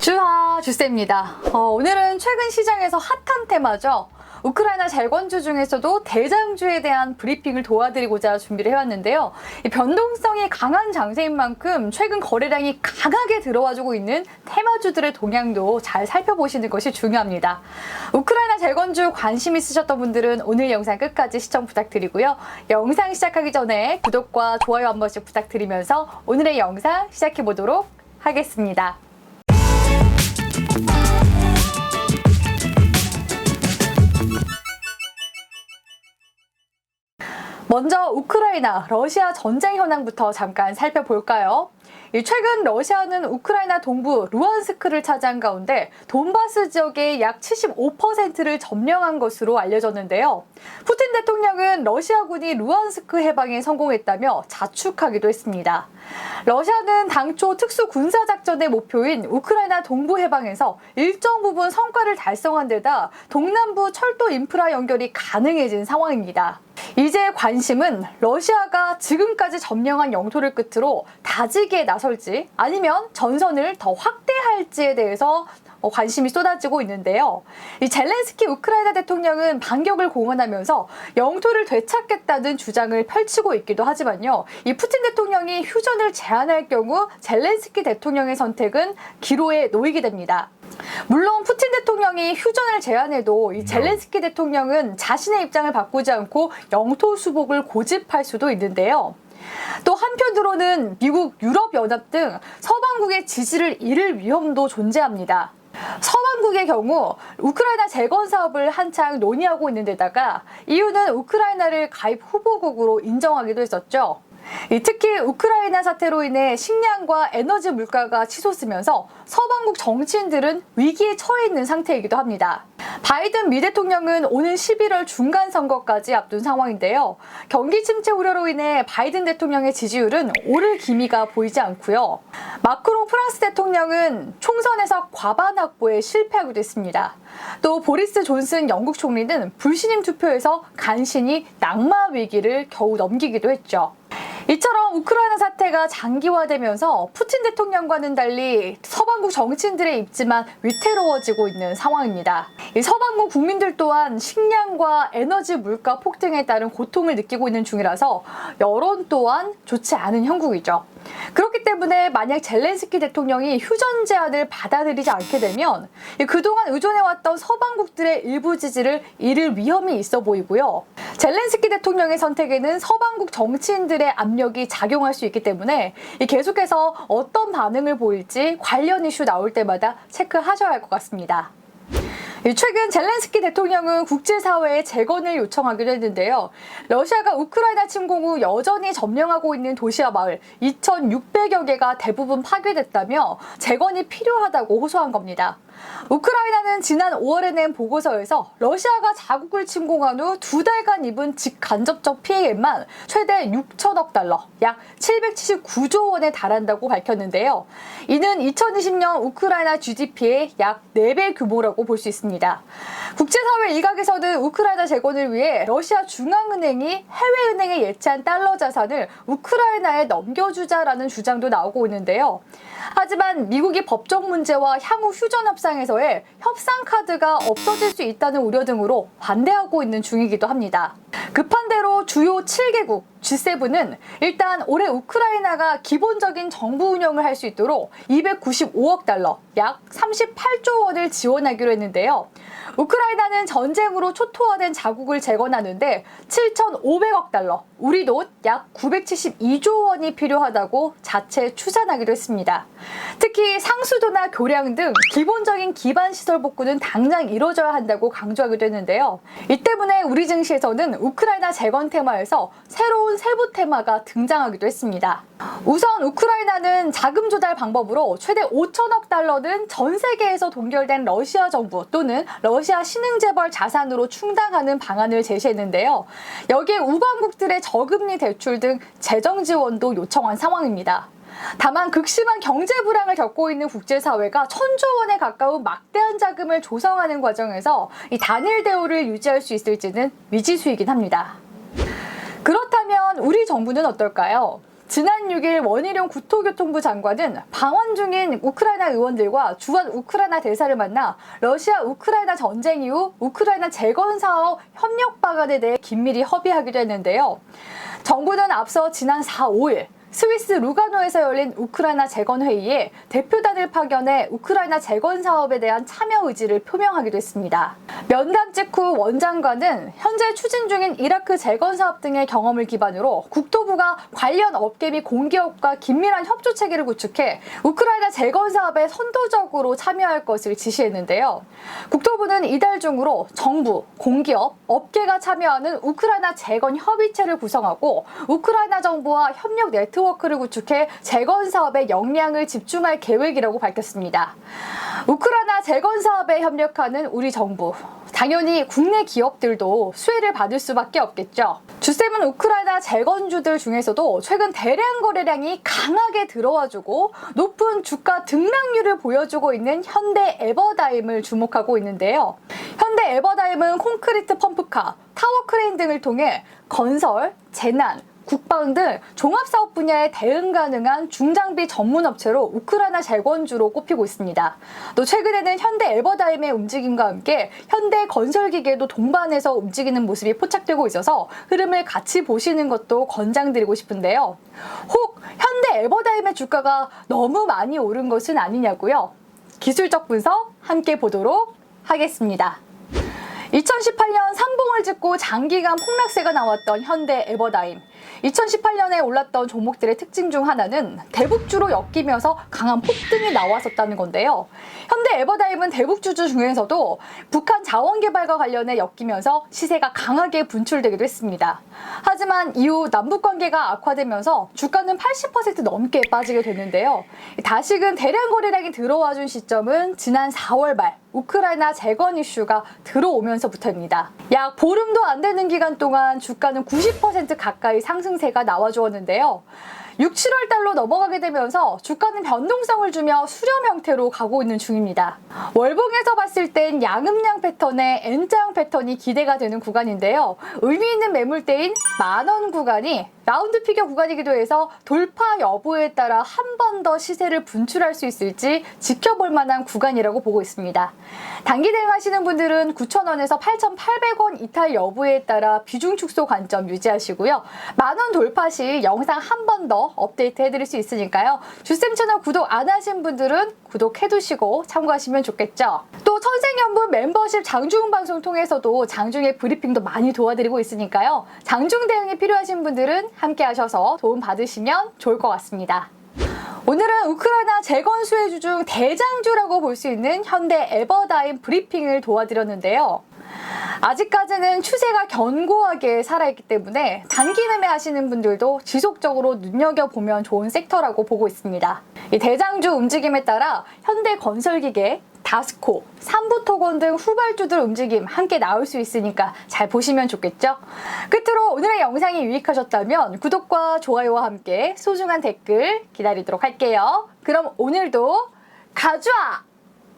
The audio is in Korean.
주하 주세입니다. 오늘은 최근 시장에서 핫한 테마죠. 우크라이나 재건주 중에서도 대장주에 대한 브리핑을 도와드리고자 준비를 해왔는데요. 이 변동성이 강한 장세인 만큼 최근 거래량이 강하게 들어와주고 있는 테마주들의 동향도 잘 살펴보시는 것이 중요합니다. 우크라이나 재건주 관심 있으셨던 분들은 오늘 영상 끝까지 시청 부탁드리고요. 영상 시작하기 전에 구독과 좋아요 한 번씩 부탁드리면서 오늘의 영상 시작해보도록 하겠습니다. 먼저 우크라이나, 러시아 전쟁 현황부터 잠깐 살펴볼까요? 최근 러시아는 우크라이나 동부 루안스크를 차지한 가운데 돈바스 지역의 약 75%를 점령한 것으로 알려졌는데요. 푸틴 대통령은 러시아군이 루안스크 해방에 성공했다며 자축하기도 했습니다. 러시아는 당초 특수군사작전의 목표인 우크라이나 동부 해방에서 일정 부분 성과를 달성한 데다 동남부 철도 인프라 연결이 가능해진 상황입니다. 이제 관심은 러시아가 지금까지 점령한 영토를 끝으로 다지기에 나설지 아니면 전선을 더 확대할지에 대해서 관심이 쏟아지고 있는데요. 이 젤렌스키 우크라이나 대통령은 반격을 공언하면서 영토를 되찾겠다는 주장을 펼치고 있기도 하지만요. 이 푸틴 대통령이 휴전을 제안할 경우 젤렌스키 대통령의 선택은 기로에 놓이게 됩니다. 물론 푸틴 대통령이 휴전을 제안해도 이 젤렌스키 대통령은 자신의 입장을 바꾸지 않고 영토 수복을 고집할 수도 있는데요. 또 한편으로는 미국, 유럽연합 등 서방국의 지지를 잃을 위험도 존재합니다. 서방국의 경우 우크라이나 재건 사업을 한창 논의하고 있는 데다가 이유는 우크라이나를 가입 후보국으로 인정하기도 했었죠. 특히 우크라이나 사태로 인해 식량과 에너지 물가가 치솟으면서 서방국 정치인들은 위기에 처해 있는 상태이기도 합니다. 바이든 미 대통령은 오는 11월 중간 선거까지 앞둔 상황인데요. 경기 침체 우려로 인해 바이든 대통령의 지지율은 오를 기미가 보이지 않고요. 마크롱 프랑스 대통령은 총선에서 과반 확보에 실패하기도 했습니다. 또 보리스 존슨 영국 총리는 불신임 투표에서 간신히 낙마 위기를 겨우 넘기기도 했죠. 이처럼 우크라이나 사태가 장기화되면서 푸틴 대통령과는 달리 서방국 정치인들의 입지만 위태로워지고 있는 상황입니다. 이 서방국 국민들 또한 식량과 에너지 물가 폭등에 따른 고통을 느끼고 있는 중이라서 여론 또한 좋지 않은 형국이죠. 그렇기 때문에 만약 젤렌스키 대통령이 휴전 제안을 받아들이지 않게 되면 그동안 의존해왔던 서방국들의 일부 지지를 잃을 위험이 있어 보이고요. 젤렌스키 대통령의 선택에는 서방국 정치인들의 압력이 작용할 수 있기 때문에 계속해서 어떤 반응을 보일지 관련 이슈 나올 때마다 체크하셔야 할 것 같습니다. 최근 젤렌스키 대통령은 국제사회에 재건을 요청하기도 했는데요. 러시아가 우크라이나 침공 후 여전히 점령하고 있는 도시와 마을 2,600여 개가 대부분 파괴됐다며 재건이 필요하다고 호소한 겁니다. 우크라이나는 지난 5월에 낸 보고서에서 러시아가 자국을 침공한 후 2달간 입은 직간접적 피해액만 최대 6천억 달러, 약 779조 원에 달한다고 밝혔는데요. 이는 2020년 우크라이나 GDP의 약 4배 규모라고 볼 수 있습니다. 국제사회 일각에서는 우크라이나 재건을 위해 러시아 중앙은행이 해외은행에 예치한 달러 자산을 우크라이나에 넘겨주자라는 주장도 나오고 있는데요. 하지만 미국이 법적 문제와 향후 휴전 협상에서의 협상 카드가 없어질 수 있다는 우려 등으로 반대하고 있는 중이기도 합니다. 급한 대로 주요 7개국 G7은 일단 올해 우크라이나가 기본적인 정부 운영을 할 수 있도록 295억 달러, 약 38조 원을 지원하기로 했는데요. 우크라이나는 전쟁으로 초토화된 자국을 재건하는데 7,500억 달러, 우리 돈 약 972조 원이 필요하다고 자체 추산하기도 했습니다. 특히 상수도나 교량 등 기본적인 기반 시설 복구는 당장 이루어져야 한다고 강조하기도 했는데요. 이 때문에 우리 증시에서는 우크라이나 재건 테마에서 새로운 세부 테마가 등장하기도 했습니다. 우선 우크라이나는 자금 조달 방법으로 최대 5천억 달러는 전 세계에서 동결된 러시아 정부 또는 러시아 신흥재벌 자산으로 충당하는 방안을 제시했는데요. 여기에 우방국들의 저금리 대출 등 재정 지원도 요청한 상황입니다. 다만 극심한 경제 불황을 겪고 있는 국제사회가 1,000조 원에 가까운 막대한 자금을 조성하는 과정에서 이 단일 대우를 유지할 수 있을지는 미지수이긴 합니다. 그렇다면 우리 정부는 어떨까요? 지난 6일 원희룡 국토교통부 장관은 방한 중인 우크라이나 의원들과 주한 우크라이나 대사를 만나 러시아 우크라이나 전쟁 이후 우크라이나 재건 사업 협력 방안에 대해 긴밀히 협의하기도 했는데요. 정부는 앞서 지난 4, 5일 스위스 루가노에서 열린 우크라이나 재건 회의에 대표단을 파견해 우크라이나 재건 사업에 대한 참여 의지를 표명하기도 했습니다. 면담 직후 원 장관은 현재 추진 중인 이라크 재건 사업 등의 경험을 기반으로 국토부가 관련 업계 및 공기업과 긴밀한 협조 체계를 구축해 우크라이나 재건 사업에 선도적으로 참여할 것을 지시했는데요. 국토부는 이달 중으로 정부, 공기업, 업계가 참여하는 우크라이나 재건 협의체를 구성하고 우크라이나 정부와 협력 네트워크를 구축해 재건 사업에 역량을 집중할 계획이라고 밝혔습니다. 우크라이나 재건 사업에 협력하는 우리 정부, 당연히 국내 기업들도 수혜를 받을 수밖에 없겠죠. 주셈은 우크라이나 재건주들 중에서도 최근 대량 거래량이 강하게 들어와주고 높은 주가 등락률을 보여주고 있는 현대 에버다임을 주목하고 있는데요. 현대 에버다임은 콘크리트 펌프카, 타워 크레인 등을 통해 건설, 재난, 국방 등 종합사업 분야에 대응 가능한 중장비 전문 업체로 우크라이나 재건주로 꼽히고 있습니다. 또 최근에는 현대 에버다임의 움직임과 함께 현대 건설기계도 동반해서 움직이는 모습이 포착되고 있어서 흐름을 같이 보시는 것도 권장드리고 싶은데요. 혹 현대 에버다임의 주가가 너무 많이 오른 것은 아니냐고요? 기술적 분석 함께 보도록 하겠습니다. 2018년 상봉을 짓고 장기간 폭락세가 나왔던 현대 에버다임. 2018년에 올랐던 종목들의 특징 중 하나는 대북주로 엮이면서 강한 폭등이 나왔었다는 건데요. 현대 에버다임은 대북주주 중에서도 북한 자원개발과 관련해 엮이면서 시세가 강하게 분출되기도 했습니다. 하지만 이후 남북관계가 악화되면서 주가는 80% 넘게 빠지게 됐는데요. 다시금 대량 거래량이 들어와준 시점은 지난 4월 말 우크라이나 재건 이슈가 들어오면서부터입니다. 약 보름도 안 되는 기간 동안 주가는 90% 가까이 상승세가 나와주었는데요. 6, 7월 달로 넘어가게 되면서 주가는 변동성을 주며 수렴 형태로 가고 있는 중입니다. 월봉에서 봤을 땐 양음양 패턴의 N자형 패턴이 기대가 되는 구간인데요. 의미 있는 매물대인 10,000원 구간이 라운드 피겨 구간이기도 해서 돌파 여부에 따라 한 번 더 시세를 분출할 수 있을지 지켜볼 만한 구간이라고 보고 있습니다. 단기 대응하시는 분들은 9,000원에서 8,800원 이탈 여부에 따라 비중 축소 관점 유지하시고요. 10,000원 돌파 시 영상 한 번 더 업데이트 해드릴 수 있으니까요. 주쌤 채널 구독 안 하신 분들은 구독해두시고 참고하시면 좋겠죠. 또 천생연분 멤버십 장중 방송 통해서도 장중의 브리핑도 많이 도와드리고 있으니까요. 장중 대응이 필요하신 분들은 함께 하셔서 도움 받으시면 좋을 것 같습니다. 오늘은 우크라이나 재건 수혜주 중 대장주라고 볼 수 있는 현대 에버다임 브리핑을 도와드렸는데요. 아직까지는 추세가 견고하게 살아있기 때문에 단기 매매하시는 분들도 지속적으로 눈여겨보면 좋은 섹터라고 보고 있습니다. 이 대장주 움직임에 따라 현대건설기계, 다스코, 삼부토건 등 후발주들 움직임 함께 나올 수 있으니까 잘 보시면 좋겠죠? 끝으로 오늘의 영상이 유익하셨다면 구독과 좋아요와 함께 소중한 댓글 기다리도록 할게요. 그럼 오늘도 가져와!